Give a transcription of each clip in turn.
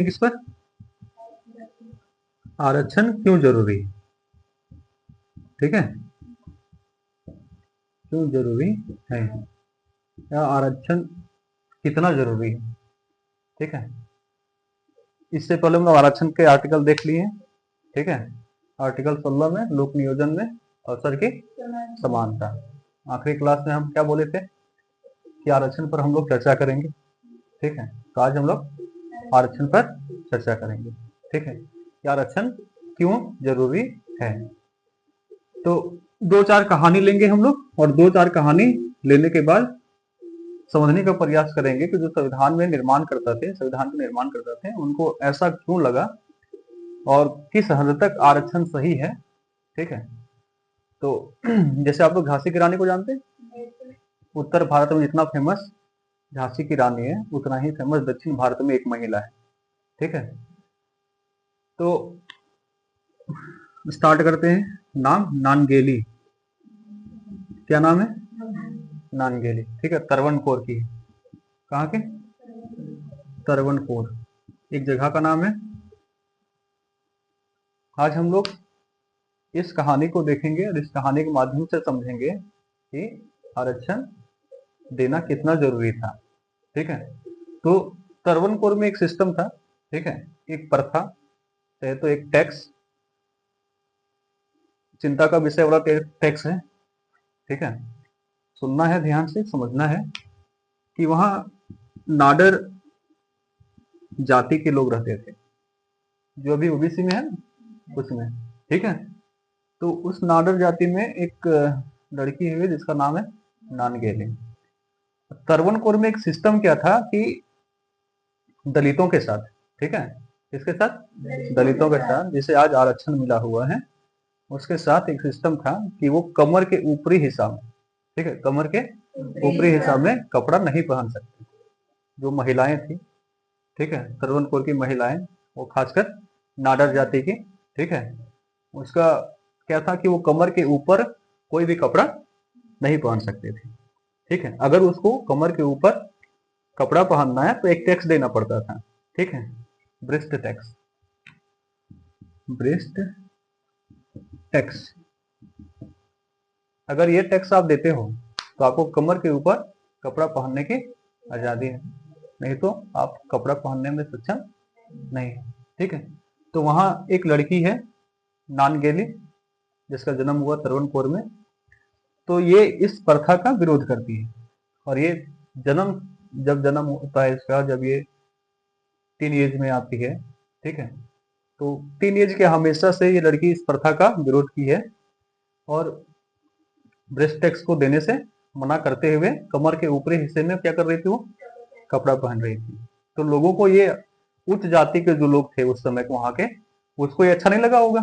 किस पर? आरक्षण क्यों जरूरी है, ठीक है, क्यों जरूरी है, या आरक्षण कितना जरूरी है, ठीक है। इससे पहले हम लोग आरक्षण के आर्टिकल देख लिए, ठीक है। आर्टिकल 16 में लोक नियोजन में अवसर की समानता। आखिरी क्लास में हम क्या बोले थे कि आरक्षण पर हम लोग चर्चा करेंगे, ठीक है। तो आज हम लोग आरक्षण पर चर्चा करेंगे, ठीक है, कि आरक्षण क्यों जरूरी है। तो दो चार कहानी लेंगे हम लोग, और दो चार कहानी लेने के बाद समझने का प्रयास करेंगे कि जो संविधान में निर्माण करता थे, संविधान का निर्माण करता थे, उनको ऐसा क्यों लगा और किस हद तक आरक्षण सही है, ठीक है। तो जैसे आप लोग झांसी की रानी को जानते हैं, उत्तर भारत में जितना फेमस झांसी की रानी है, उतना ही फेमस दक्षिण भारत में एक महिला है, ठीक है। तो स्टार्ट करते हैं। नाम नानगेली, क्या नाम है? नानगेली, ठीक है, तरवनकोर की। कहाँ के? तरवनकोर, एक जगह का नाम है। आज हम लोग इस कहानी को देखेंगे और इस कहानी के माध्यम से समझेंगे कि आरक्षण देना कितना जरूरी था, ठीक है। तो तरवनकोर में एक सिस्टम था, ठीक है, एक प्रथा, चाहे तो एक टैक्स, चिंता का विषय वाला टैक्स है, ठीक है। सुनना है, ध्यान से समझना है कि वहां नाडर जाति के लोग रहते थे, जो अभी ओबीसी में है ना, उसमें, ठीक है। तो उस नाडर जाति में एक लड़की है जिसका नाम है नानगेली। तरवनकोर में एक सिस्टम क्या था कि दलितों के साथ, ठीक है, किसके साथ? दलितों के साथ, जिसे आज आरक्षण मिला हुआ है, उसके साथ एक सिस्टम था कि वो कमर के ऊपरी हिस्सा में, ठीक है, कमर के ऊपरी हिस्सा में कपड़ा नहीं पहन सकते। जो महिलाएं थी, ठीक है, तरवनकोर की महिलाएं, वो खासकर नाडर जाति की, ठीक है, उसका क्या था कि वो कमर के ऊपर कोई भी कपड़ा नहीं पहन सकते थे, ठीक है। अगर उसको कमर के ऊपर कपड़ा पहनना है तो एक टैक्स देना पड़ता था, ठीक है, ब्रेस्ट टैक्स, ब्रेस्ट टैक्स। अगर ये टैक्स आप देते हो तो आपको कमर के ऊपर कपड़ा पहनने की आजादी है, नहीं तो आप कपड़ा पहनने में सक्षम नहीं है, ठीक है। तो वहां एक लड़की है नानगेली, जिसका जन्म हुआ तरवनकोर में। तो ये इस प्रथा का विरोध करती है, और ये जन्म जब जन्म होता है इसका, जब ये टीन एज में आती है, ठीक है, तो टीन एज के हमेशा से ये लड़की इस प्रथा का विरोध की है, और ब्रेस्ट टैक्स को देने से मना करते हुए कमर के ऊपरी हिस्से में क्या कर रही थी, वो कपड़ा पहन रही थी। तो लोगों को ये, उच्च जाति के जो लोग थे उस समय के वहां के, उसको ये अच्छा नहीं लगा होगा,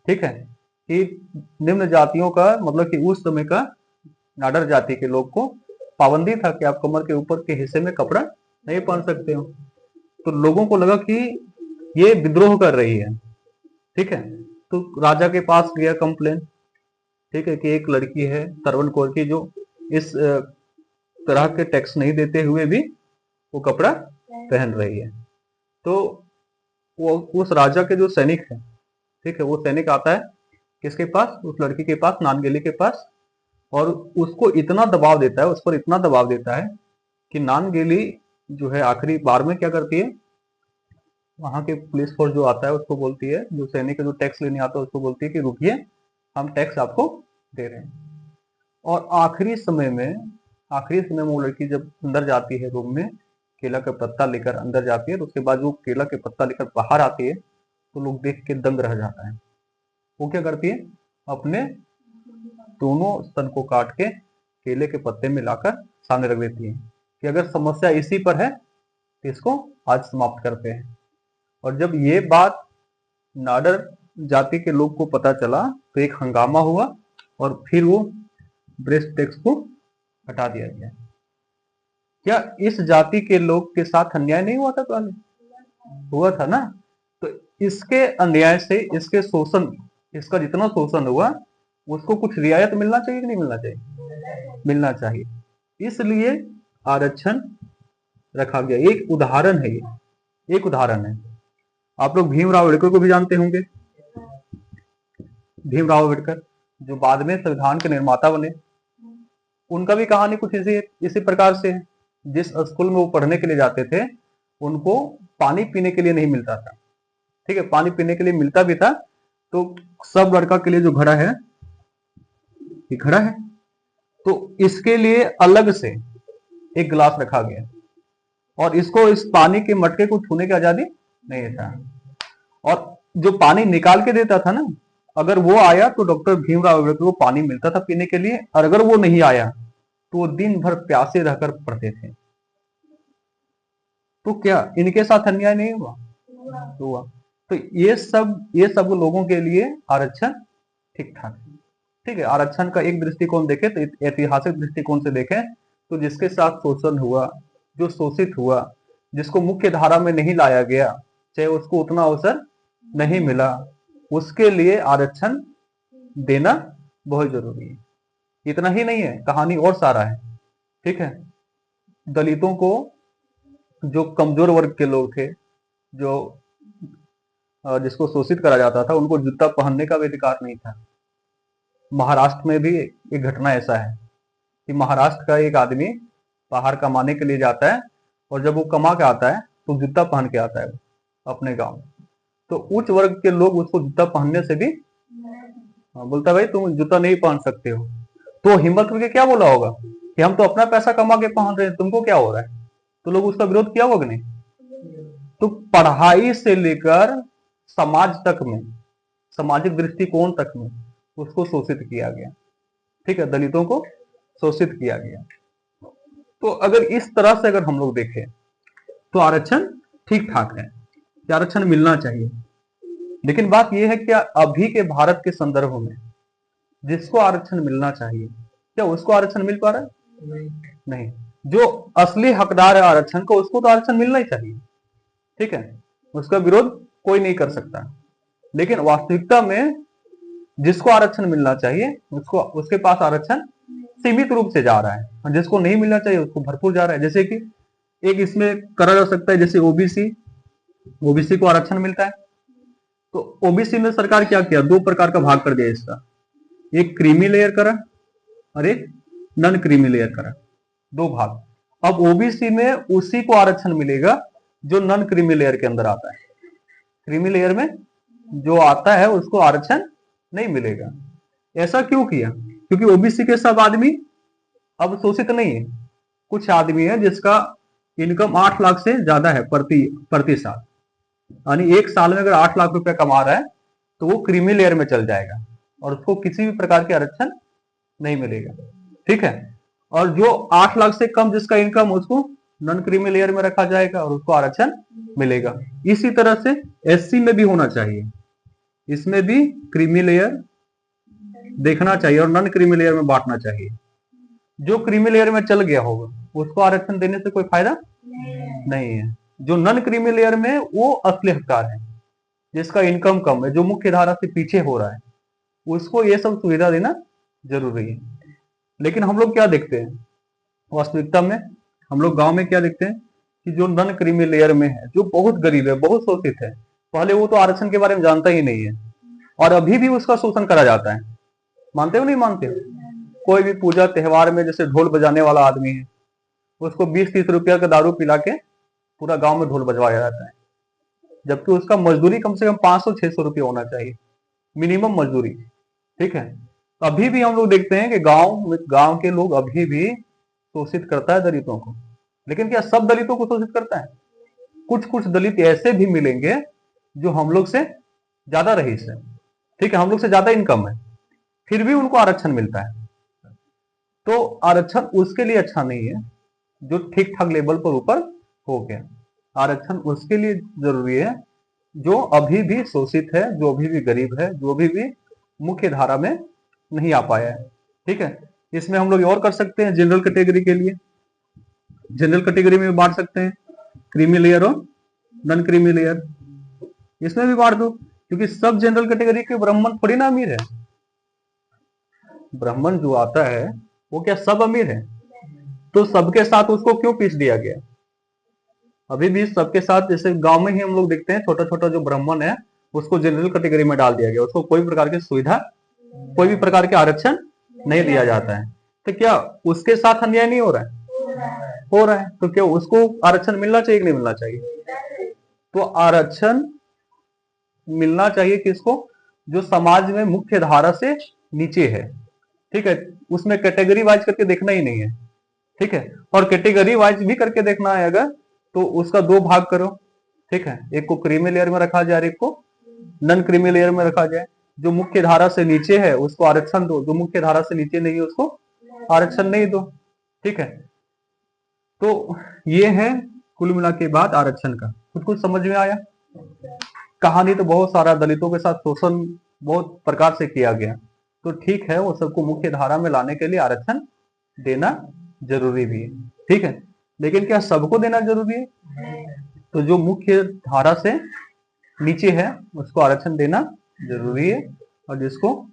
ठीक है, कि निम्न जातियों का, मतलब कि उस समय का नाडर जाति के लोग को पाबंदी था कि आप कमर के ऊपर के हिस्से में कपड़ा नहीं पहन सकते हो। तो लोगों को लगा कि ये विद्रोह कर रही है, ठीक है। तो राजा के पास गया कंप्लेन, ठीक है, कि एक लड़की है तरवनकोर की जो इस तरह के टैक्स नहीं देते हुए भी वो कपड़ा पहन रही है। तो वो उस राजा के जो सैनिक है, ठीक है, वो सैनिक आता है किसके पास? उस लड़की के पास, नानगेली के पास, और उसको इतना दबाव देता है, उस पर इतना दबाव देता है कि नानगेली जो है आखिरी बार में क्या करती है, वहां के पुलिस फोर्स जो आता है उसको बोलती है, जो सैनिक जो टैक्स लेने आता है उसको बोलती है कि रुकिए, हम टैक्स आपको दे रहे हैं। और आखिरी समय में वो लड़की जब अंदर जाती है रूम में, केला का पत्ता लेकर अंदर जाती है, तो उसके बाद वो केला के पत्ता लेकर बाहर आती है, तो लोग देख के दंग रह जाता है। वो क्या करती है, अपने दोनों स्तन को काट के केले के पत्ते में लाकर सामने रख देती है कि अगर समस्या इसी पर है तो इसको आज समाप्त करते हैं। और जब ये बात नाडर जाति के लोग को पता चला तो एक हंगामा हुआ, और फिर वो ब्रेस्ट टैक्स को हटा दिया गया। क्या इस जाति के लोग के साथ अन्याय नहीं हुआ था पहले? हुआ था ना। तो इसके अन्याय से, इसके शोषण, इसका जितना शोषण हुआ उसको कुछ रियायत मिलना चाहिए कि नहीं मिलना चाहिए? मिलना चाहिए। इसलिए आरक्षण रखा गया। एक उदाहरण है ये, एक उदाहरण है। आप लोग भीमराव अम्बेडकर को भी जानते होंगे। भीमराव अम्बेडकर जो बाद में संविधान के निर्माता बने, उनका भी कहानी कुछ इसी इसी प्रकार से है। जिस स्कूल में वो पढ़ने के लिए जाते थे, उनको पानी पीने के लिए नहीं मिलता था। ठीक है, पानी पीने के लिए मिलता भी था तो सब लड़का के लिए जो घड़ा है, ये घड़ा है, तो इसके लिए अलग से एक गिलास रखा गया और इसको इस पानी के मटके को छूने की आजादी नहीं था। और जो पानी निकाल के देता था ना, अगर वो आया तो डॉक्टर भीमराव अम्बेडकर को पानी मिलता था पीने के लिए, और अगर वो नहीं आया तो वो दिन भर प्यासे रहकर पढ़ते थे। तो क्या इनके साथ अन्याय नहीं हुआ? हुआ। तो ये सब लोगों के लिए आरक्षण ठीक ठाक है। ठीक है, आरक्षण का एक दृष्टिकोण देखें तो ऐतिहासिक दृष्टिकोण से देखें तो जिसके साथ शोषण हुआ, जो शोषित हुआ, जिसको मुख्य धारा में नहीं लाया गया, चाहे उसको उतना अवसर नहीं मिला, उसके लिए आरक्षण देना बहुत जरूरी है। इतना ही नहीं है, कहानी और सारा है। ठीक है, दलितों को, जो कमजोर वर्ग के लोग थे, जो जिसको शोषित करा जाता था, उनको जूता पहनने का भी अधिकार नहीं था। महाराष्ट्र में भी एक घटना ऐसा है कि महाराष्ट्र का एक आदमी बाहर कमाने के लिए जाता है और जब वो कमा के आता है तो जूता पहन के आता है अपने गांव में। तो उच्च वर्ग के लोग उसको जूता पहनने से भी बोलता, भाई तुम जूता नहीं पहन सकते हो। तो हिम्मत करके क्या बोला होगा कि हम तो अपना पैसा कमा के पहन रहे हैं, तुमको क्या हो रहा है? तो लोग उसका विरोध किया होगा नहीं? तो पढ़ाई से लेकर समाज तक में, सामाजिक दृष्टिकोण तक में उसको शोषित किया गया। ठीक है, दलितों को शोषित किया गया। तो अगर इस तरह से अगर हम लोग देखें तो आरक्षण ठीक ठाक है कि आरक्षण मिलना चाहिए। लेकिन बात यह है कि अभी के भारत के संदर्भ में जिसको आरक्षण मिलना चाहिए, क्या उसको आरक्षण मिल पा रहा है? नहीं। जो असली हकदार है आरक्षण को, उसको तो आरक्षण मिलना ही चाहिए। ठीक है, उसका विरोध कोई नहीं कर सकता। लेकिन वास्तविकता में जिसको आरक्षण मिलना चाहिए उसको, उसके पास आरक्षण सीमित रूप से जा रहा है, और जिसको नहीं मिलना चाहिए उसको भरपूर जा रहा है। जैसे कि एक इसमें करा जा सकता है, जैसे ओबीसी को आरक्षण मिलता है। तो ओबीसी में सरकार क्या किया, दो प्रकार का भाग कर दिया इसका, एक क्रीमी लेयर करा और एक नॉन क्रीमी लेयर करा, दो भाग। अब ओबीसी में उसी को आरक्षण मिलेगा जो नॉन क्रीमी लेयर के अंदर आता है। क्रीमी लेयर में जो आता है उसको आरक्षण नहीं मिलेगा। ऐसा क्यों किया? क्योंकि ओबीसी के सब आदमी अब शोषित नहीं है। कुछ आदमी है जिसका इनकम 8 लाख से ज्यादा है प्रति साल, यानी एक साल में अगर 8 लाख रुपए कमा रहा है तो वो क्रीमी लेयर में चल जाएगा और उसको किसी भी प्रकार के आरक्षण नहीं मिलेगा। ठीक है, और जो 8 लाख से कम जिसका इनकम, उसको नॉन क्रीमी लेयर में रखा जाएगा और उसको आरक्षण मिलेगा। इसी तरह से एससी में भी होना चाहिए, इसमें भी क्रीमी लेयर देखना चाहिए और नॉन क्रीमी लेयर में बांटना चाहिए। जो क्रीमी लेयर में चल गया होगा उसको आरक्षण देने से कोई फायदा नहीं है। जो नॉन क्रीमी लेयर में, वो असली हकदार है, जिसका इनकम कम है, जो मुख्य धारा से पीछे हो रहा है, उसको ये सब सुविधा देना जरूरी है। लेकिन हम लोग क्या देखते हैं वास्तविकता में, हम लोग गांव में क्या देखते हैं कि जो नॉन क्रीमी लेयर में है, जो बहुत गरीब है, बहुत शोषित है, पहले वो तो आरक्षण के बारे में जानता ही नहीं है और अभी भी उसका शोषण करा जाता है। मानते हो नहीं मानते हो? कोई भी पूजा त्योहार में जैसे ढोल बजाने वाला आदमी है, उसको 20-30 रुपया का दारू पिला के पूरा गांव में ढोल बजवाया जाता है, जबकि उसका मजदूरी कम से कम 500-600 रुपये होना चाहिए, मिनिमम मजदूरी। ठीक है, अभी भी हम लोग देखते हैं कि गांव के लोग अभी भी शोषित करता है दलितों को। लेकिन क्या सब दलितों को शोषित करता है? कुछ कुछ दलित ऐसे भी मिलेंगे जो हम लोग से ज्यादा रईस है, ठीक है, हम लोग से ज्यादा इनकम है, फिर भी उनको आरक्षण मिलता है। तो आरक्षण उसके लिए अच्छा नहीं है जो ठीक ठाक लेवल पर ऊपर हो गया। आरक्षण उसके लिए जरूरी है जो अभी भी शोषित है, जो अभी भी गरीब है, जो अभी भी मुख्य धारा में नहीं आ पाया है। ठीक है, इसमें हम लोग और कर सकते हैं, जनरल कैटेगरी के लिए जनरल कैटेगरी में बांट सकते हैं, क्रीमी लेयर और नॉन क्रीमी लेयर, इसमें भी बांट दो, क्योंकि सब जनरल कैटेगरी के ब्राह्मण थोड़ी ना अमीर है। ब्राह्मण जो आता है वो क्या सब अमीर है? तो सबके साथ उसको क्यों पीस दिया गया? अभी भी सबके साथ, जैसे गांव में ही हम लोग देखते हैं छोटा छोटा जो ब्राह्मण है उसको जनरल कैटेगरी में डाल दिया गया, उसको कोई प्रकार की सुविधा, कोई भी प्रकार के आरक्षण नहीं दिया जाता है। तो क्या उसके साथ अन्याय नहीं हो रहा है? हो रहा है। तो क्या उसको आरक्षण मिलना चाहिए कि नहीं मिलना चाहिए? तो आरक्षण मिलना चाहिए किसको? जो समाज में मुख्य धारा से नीचे है, ठीक है, उसमें कैटेगरी वाइज करके देखना ही नहीं है, ठीक है। और कैटेगरी वाइज भी करके देखना है अगर, तो उसका दो भाग करो, ठीक है, एक को क्रीमी लेयर में रखा जाए, एक को नॉन क्रीमी लेयर में रखा जाए। जो मुख्य धारा से नीचे है उसको आरक्षण दो, जो मुख्य धारा से नीचे नहीं है उसको आरक्षण नहीं दो, ठीक है। तो ये है कुल मिला के बात आरक्षण का। कुछ समझ में आया? कहानी तो बहुत सारा, दलितों के साथ शोषण बहुत प्रकार से किया गया, तो ठीक है, वो सबको मुख्य धारा में लाने के लिए आरक्षण देना जरूरी भी है, ठीक है। लेकिन क्या सबको देना जरूरी है? तो जो मुख्य धारा से नीचे है उसको आरक्षण देना जरूरी है, और जिसको,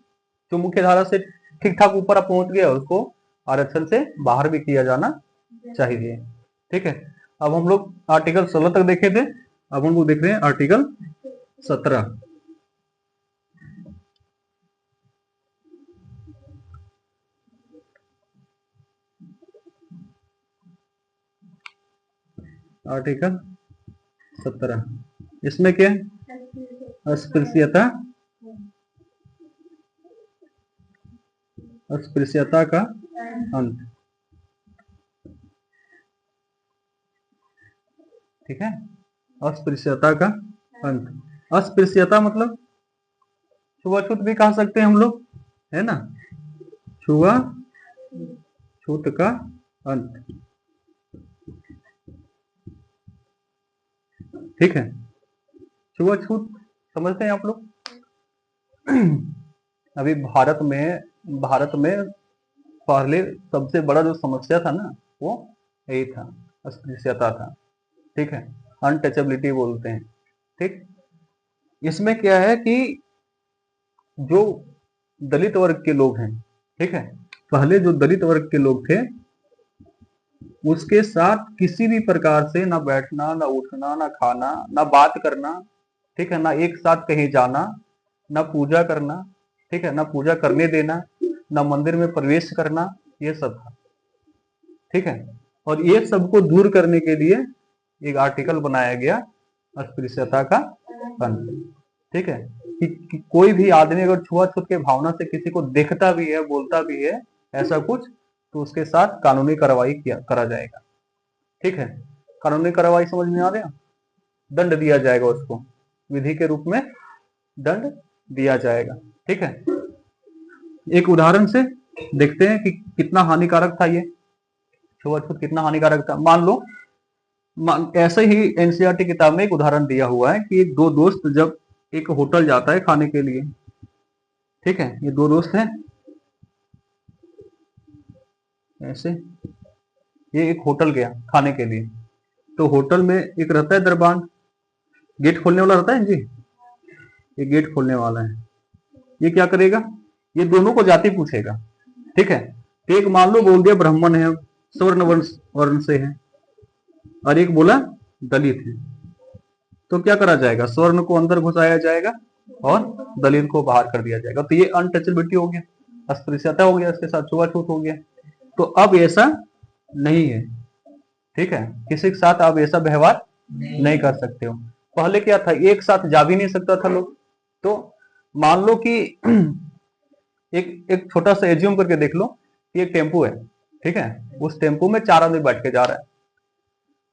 जो मुख्य धारा से ठीक ठाक ऊपर पहुंच गया उसको आरक्षण से बाहर भी किया जाना चाहिए, ठीक है। अब हम लोग आर्टिकल 16 तक देखे थे, अब हम लोग देख रहे हैं आर्टिकल 17। आर्टिकल 17 इसमें क्या है? अस्पृश्यता, अस्पृश्यता का अंत, ठीक है। अस्पृश्यता का अंत, अस्पृश्यता मतलब छुआछूत भी कह सकते हैं हम लोग, है ना, छुआछूत का अंत, ठीक है। छुआछूत समझते हैं आप लोग? अभी भारत में पहले सबसे बड़ा जो समस्या था ना वो यही था, अस्पृश्यता था, ठीक है, अनटचेबिलिटी बोलते हैं, ठीक। इसमें क्या है कि जो दलित वर्ग के लोग हैं, ठीक है, पहले जो दलित वर्ग के लोग थे उसके साथ किसी भी प्रकार से ना बैठना, ना उठना, ना खाना, ना बात करना, ठीक है, ना एक साथ कहीं जाना, ना पूजा करना, ठीक है, ना पूजा करने देना, ना मंदिर में प्रवेश करना, ये सब था, ठीक है। और ये सबको दूर करने के लिए एक आर्टिकल बनाया गया, अस्पृश्यता का अंत, ठीक है। कि कोई भी आदमी अगर छुआछूत के भावना से किसी को देखता भी है, बोलता भी है ऐसा कुछ, तो उसके साथ कानूनी कार्रवाई करा जाएगा, ठीक है। कानूनी कार्रवाई समझ में आ गया? दंड दिया जाएगा उसको, विधि के रूप में दंड दिया जाएगा, ठीक है। एक उदाहरण से देखते हैं कि कितना हानिकारक था ये छुआछूत, कितना हानिकारक था। मान लो ऐसे ही एनसीईआरटी किताब में एक उदाहरण दिया हुआ है कि दो दोस्त जब एक होटल जाता है खाने के लिए, ठीक है, ये दो दोस्त हैं ऐसे, ये एक होटल गया खाने के लिए, तो होटल में एक रहता है दरबान, गेट खोलने वाला रहता है जी, ये गेट खोलने वाला है, ये क्या करेगा, ये दोनों को जाति पूछेगा, ठीक है। तो एक मान लो बोल दिया ब्राह्मण है, स्वर्ण वर्ण से है, और एक बोला दलित है, तो क्या करा जाएगा, स्वर्ण को अंदर घुसाया जाएगा और दलित को बाहर कर दिया जाएगा। तो ये अनटचेबिलिटी हो गया, अस्पृश्यता हो गया, इसके साथ छुआछूत हो गया। तो अब ऐसा नहीं है, ठीक है, किसी के साथ आप ऐसा व्यवहार नहीं कर सकते हो। पहले क्या था, एक साथ जा भी नहीं सकता था लोग। तो मान लो कि एक छोटा सा एज्यूम करके देख लो कि एक टेम्पू है, ठीक है, उस टेम्पू में 4 आदमी बैठ के जा रहा है,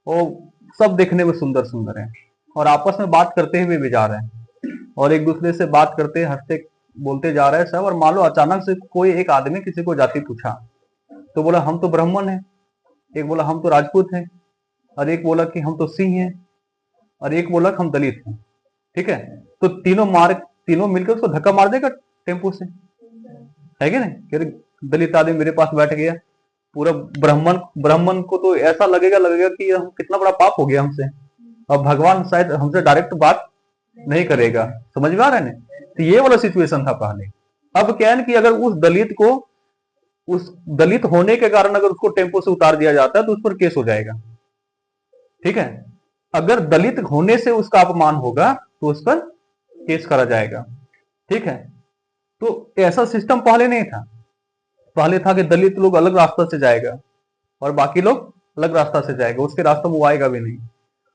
वो सब देखने में सुंदर सुंदर है और आपस में बात करते हुए भी जा रहे हैं और एक दूसरे से बात करते हंसते बोलते जा रहे हैं सब। और मान लो अचानक से कोई एक आदमी किसी को जाति पूछा, तो बोला हम तो ब्राह्मण हैं, एक बोला हम तो राजपूत हैं, और एक बोला कि हम तो सिंह हैं, और एक बोला हम दलित हैं, ठीक है। तो तीनों मिलकर उसको धक्का मार देगा टेम्पू से, है कि नहीं? दलित आदमी मेरे पास बैठ गया, पूरा ब्राह्मण ब्राह्मण को तो ऐसा लगेगा कि हम कितना बड़ा पाप हो गया हमसे, अब भगवान शायद हमसे डायरेक्ट बात नहीं करेगा। समझ में आ रहा है ना? तो ये वाला सिचुएशन था पहले। अब क्या है कि अगर उस दलित होने के कारण अगर उसको टेम्पो से उतार दिया जाता है तो उस पर केस हो जाएगा, ठीक है। अगर दलित होने से उसका अपमान होगा तो उस पर केस करा जाएगा। ठीक है, तो ऐसा सिस्टम पहले नहीं था। पहले था कि दलित लोग अलग रास्ता से जाएगा और बाकी लोग अलग रास्ता से जाएगा, उसके रास्ते में वो आएगा भी नहीं।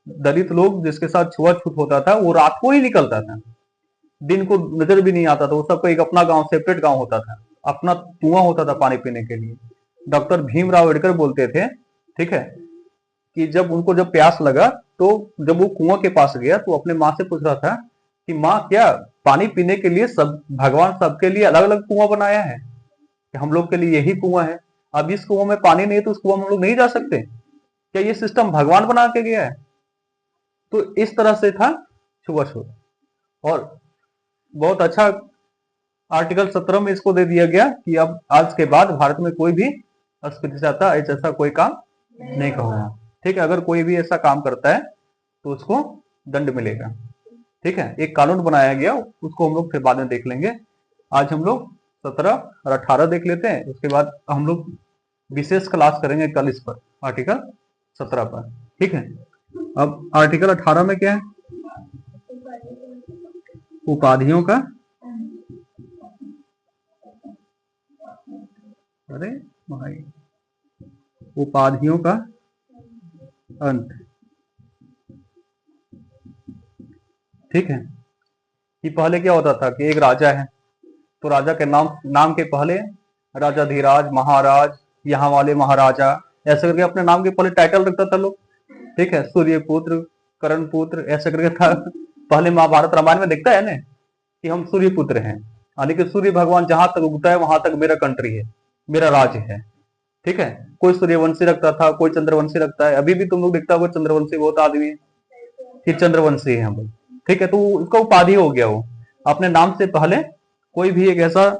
दलित लोग जिसके साथ छुआछूत होता था वो रात को ही निकलता था, दिन को नजर भी नहीं आता था। वो सबका एक अपना गांव, सेपरेट गांव होता था, अपना कुआं होता था पानी पीने के लिए। डॉक्टर भीमराव अम्बेडकर बोलते थे, ठीक है, कि जब प्यास लगा तो जब वो कुआं के पास गया तो अपने माँ से पूछ रहा था कि माँ, क्या पानी पीने के लिए सब भगवान सबके लिए अलग अलग कुआं बनाया है कि हम लोग के लिए यही कुआं है? अब इस कुआं में पानी नहीं तो उस कुआं में हम लोग नहीं जा सकते? क्या ये सिस्टम भगवान बना के गया है? तो इस तरह से था छुआछूत। और बहुत अच्छा आर्टिकल 17 में इसको दे दिया गया कि अब आज के बाद भारत में कोई भी अस्पृश्यता ऐसा कोई काम नहीं होगा। ठीक है, अगर कोई भी ऐसा काम करता है तो उसको दंड मिलेगा। ठीक है, एक कानून बनाया गया, उसको हम लोग फिर बाद में देख लेंगे। आज हम लोग 17 और 18 देख लेते हैं, उसके बाद हम लोग विशेष क्लास करेंगे कल इस पर, आर्टिकल 17 पर। ठीक है, अब आर्टिकल 18 में क्या है? उपाधियों का, अरे भाई, उपाधियों का अंत। ठीक है, कि पहले क्या होता था कि एक राजा है तो राजा के नाम के पहले राजा धीराज, महाराज, यहाँ वाले महाराजा, ऐसे करके अपने नाम के पहले टाइटल रखता था लोग। ठीक है, सूर्यपुत्र, करणपुत्र, ऐसे करके था। पहले महाभारत रामायण में दिखता है ना कि हम सूर्यपुत्र हैं, यानी कि सूर्य भगवान जहां तक उगता है वहां तक मेरा कंट्री है, मेरा राज्य है। ठीक है, कोई सूर्यवंशी रखता था, कोई चंद्रवंशी रखता है। अभी भी तुम लोग दिखता होगा चंद्रवंशी बहुत आदमी कि चंद्रवंशी है हम लोग। ठीक है, तो उसका उपाधि हो गया। वो अपने नाम से पहले कोई भी एक ऐसा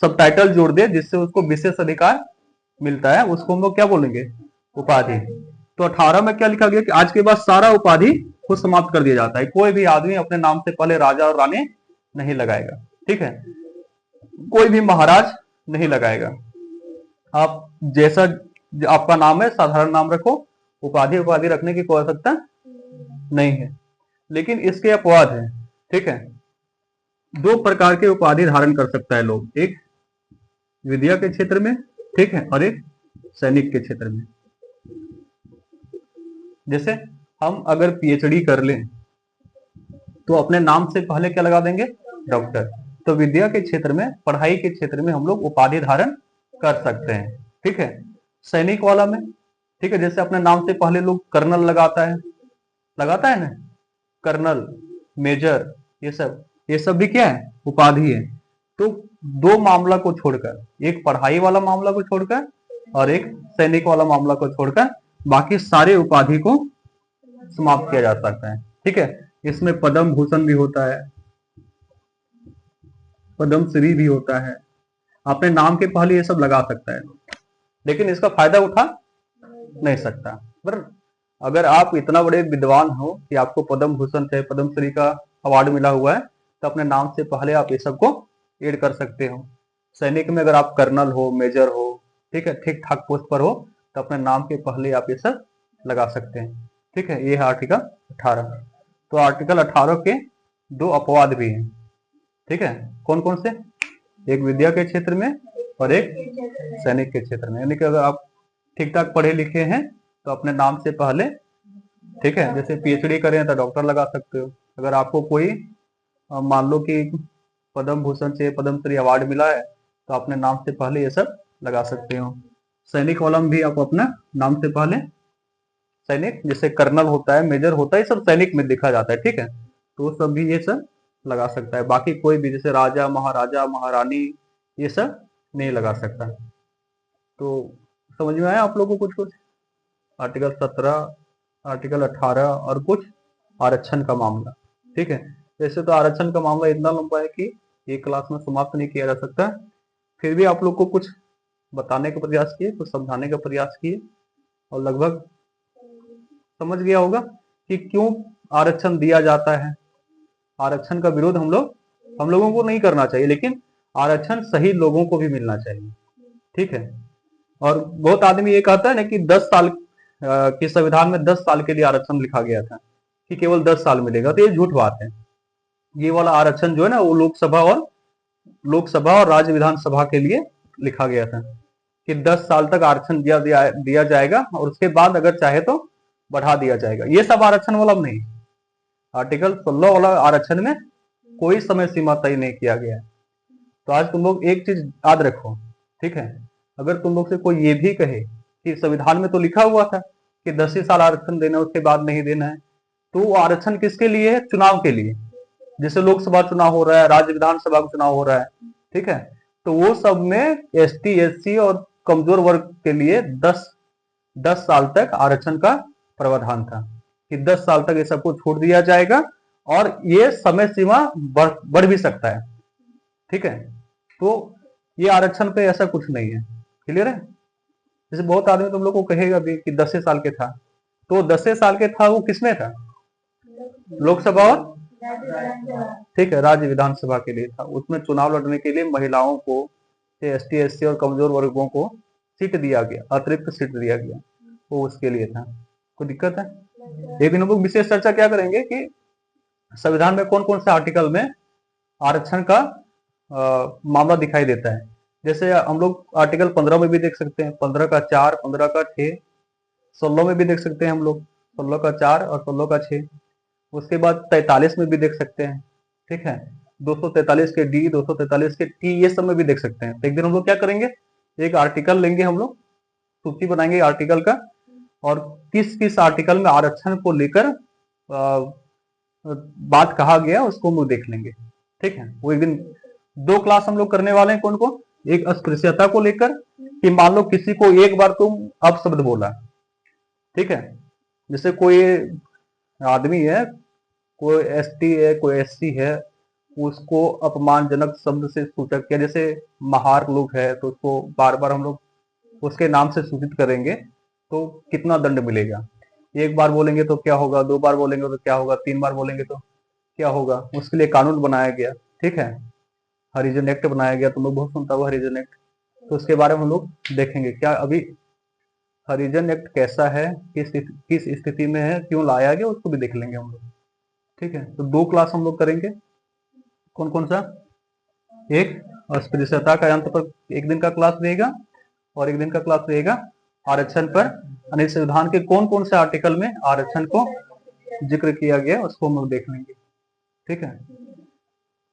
सब टाइटल जोड़ दे जिससे उसको विशेष अधिकार मिलता है, उसको हम लोग क्या बोलेंगे? उपाधि। तो 18 में क्या लिखा गया कि आज के बाद सारा उपाधि को समाप्त कर दिया जाता है। कोई भी आदमी अपने नाम से पहले राजा और रानी नहीं लगाएगा। ठीक है, कोई भी महाराज नहीं लगाएगा। आप जैसा आपका नाम है साधारण नाम रखो, उपाधि रखने की कोई आवश्यकता नहीं है। लेकिन इसके अपवाद है। ठीक है, दो प्रकार के उपाधि धारण कर सकता है लोग, एक विद्या के क्षेत्र में, ठीक है, और एक सैनिक के क्षेत्र में। जैसे हम अगर पीएचडी कर लें तो अपने नाम से पहले क्या लगा देंगे? डॉक्टर। तो विद्या के क्षेत्र में, पढ़ाई के क्षेत्र में हम लोग उपाधि धारण कर सकते हैं। ठीक है, सैनिक वाला में, ठीक है, जैसे अपने नाम से पहले लोग कर्नल लगाता है ना, कर्नल, मेजर, ये सब भी क्या है? उपाधि है। तो दो मामला को छोड़कर, एक पढ़ाई वाला मामला को छोड़कर और एक सैनिक वाला मामला को छोड़कर, बाकी सारे उपाधि को समाप्त किया जा सकता है। ठीक है, इसमें पद्म भूषण भी होता है, पद्म श्री भी होता है। अपने नाम के पहले ये सब लगा सकता है, लेकिन इसका फायदा उठा नहीं सकता। पर अगर आप इतना बड़े विद्वान हो कि आपको पद्म भूषण से, पद्म श्री का अवार्ड मिला हुआ है, तो अपने नाम से पहले आप ये सबको ऐड कर सकते हो। सैनिक में अगर आप कर्नल हो, मेजर हो, ठीक है, ठीक ठाक पोस्ट पर हो, तो अपने नाम के पहले आप ये सब लगा सकते हैं। ठीक है, ये है आर्टिकल 18। तो आर्टिकल 18 के दो अपवाद भी हैं। ठीक है, कौन कौन से? एक विद्या के क्षेत्र में और एक सैनिक के क्षेत्र में। यानी कि अगर आप ठीक ठाक पढ़े लिखे हैं तो अपने नाम से पहले, ठीक है, जैसे पीएचडी करें तो डॉक्टर लगा सकते हो। अगर आपको कोई मान लो कि पद्म भूषण से, पद्म श्री अवार्ड मिला है, तो अपने नाम से पहले ये सब लगा सकते हो। सैनिक वाला में भी आप अपना नाम से पहले, सैनिक जैसे कर्नल होता है, मेजर होता है, सब सैनिक में देखा जाता है। ठीक है, तो सब भी ये सब लगा सकता है। बाकी कोई भी जैसे राजा, महाराजा, महारानी, ये सब नहीं लगा सकता। तो समझ में आया आप लोगों को कुछ? आर्टिकल 17, आर्टिकल 18 और कुछ आरक्षण का मामला। ठीक है, वैसे तो आरक्षण का मामला इतना लंबा है कि एक क्लास में समाप्त नहीं किया जा सकता। फिर भी आप लोग को कुछ बताने का प्रयास किए, कुछ समझाने का प्रयास किए, और लगभग समझ गया होगा कि क्यों आरक्षण दिया जाता है। आरक्षण का विरोध हम लोगों को नहीं करना चाहिए, लेकिन आरक्षण सही लोगों को भी मिलना चाहिए। ठीक है, और बहुत आदमी ये कहता है ना कि 10 साल कि संविधान में 10 साल के लिए आरक्षण लिखा गया था कि केवल 10 साल मिलेगा, तो ये झूठ बात है। ये वाला आरक्षण जो है ना, वो लोकसभा और राज्य विधानसभा के लिए लिखा गया था कि 10 साल तक आरक्षण दिया जाएगा और उसके बाद अगर चाहे तो बढ़ा दिया जाएगा। ये सब आरक्षण वाला नहीं, आर्टिकल 16 वाला आरक्षण में कोई समय सीमा तय नहीं किया गया है। तो आज तुम लोग एक चीज याद रखो, ठीक है, अगर तुम लोग से कोई ये भी कहे कि संविधान में तो लिखा हुआ था कि 10 ही साल आरक्षण देना, उसके बाद नहीं देना है, तो वो आरक्षण किसके लिए है? चुनाव के लिए। जैसे लोकसभा चुनाव हो रहा है, राज्य विधानसभा का चुनाव हो रहा है, ठीक है, तो वो सब में एसटी एससी और कमजोर वर्ग के लिए 10 साल तक आरक्षण का प्रावधान था कि 10 साल तक ये सबको छोड़ दिया जाएगा और ये समय सीमा बढ़ भी सकता है, ठीक है। तो ये आरक्षण पे ऐसा कुछ नहीं है, क्लियर है। जैसे बहुत आदमी तुम लोग को कहेगा भी कि 10 साल के था, तो 10 साल के था वो किसमें था? लोकसभा और, ठीक है, राज्य विधानसभा के लिए था। उसमें चुनाव लड़ने के लिए महिलाओं को, एसटी एससी और कमजोर वर्गों को सीट दिया गया, अतिरिक्त सीट दिया गया, वो उसके लिए था। कोई दिक्कत है? एक दिन हम लोग विशेष चर्चा क्या करेंगे कि संविधान में कौन कौन से आर्टिकल में आरक्षण का मामला दिखाई देता है। जैसे हम लोग आर्टिकल 15 में भी देख सकते हैं, 15 का 4, 15 का 6, 16 में भी देख सकते हैं हम लोग, 16 का 4 और 16 का 6। उसके बाद 43 में भी देख सकते हैं, ठीक है, 243 के डी, 243 के टी, ये सब में भी देख सकते हैं। तो एक दिन हम लोग क्या करेंगे, एक आर्टिकल लेंगे, हम लोग सूची बनाएंगे आर्टिकल का, और किस किस आर्टिकल में आरक्षण को लेकर बात कहा गया उसको हम लोग देख लेंगे, ठीक है। वो एक दिन 2 क्लास हम लोग करने वाले हैं। कौन कौन? एक अस्पृश्यता को लेकर कि मान लो किसी को एक बार तुम अपशब्द बोला, ठीक है, जैसे कोई आदमी है, कोई एसटी है, कोई एससी है, उसको अपमानजनक शब्द से सूचक किया, जैसे महार लोग है तो उसको बार बार हम लोग उसके नाम से सूचित करेंगे तो कितना दंड मिलेगा? एक बार बोलेंगे तो क्या होगा, 2 बार बोलेंगे तो क्या होगा, 3 बार बोलेंगे तो क्या होगा? उसके लिए कानून बनाया गया, ठीक है, हरिजन एक्ट बनाया गया। तुम लोग बहुत सुनता हुआ हरिजन एक्ट, तो उसके बारे में हम लोग देखेंगे क्या अभी हरिजन एक्ट कैसा है, किस स्थिति में है, क्यों लाया गया, उसको भी देख लेंगे हम लोग, ठीक है। तो 2 क्लास हम लोग करेंगे। कौन कौन सा? एक अस्पृश्यता का अंत पर एक दिन का क्लास रहेगा, और एक दिन का क्लास रहेगा आरक्षण पर, यानी संविधान के कौन कौन से आर्टिकल में आरक्षण को जिक्र किया गया उसको हम लोग देख लेंगे, ठीक है।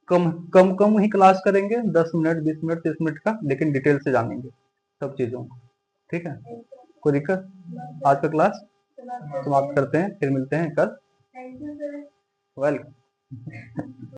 कम ही क्लास करेंगे, 10 मिनट, 20 मिनट, 30 मिनट का, लेकिन डिटेल से जानेंगे सब चीजों को, ठीक है। कोई दिक्कत? आज का क्लास समाप्त करते हैं, फिर मिलते हैं कल। वेलकम।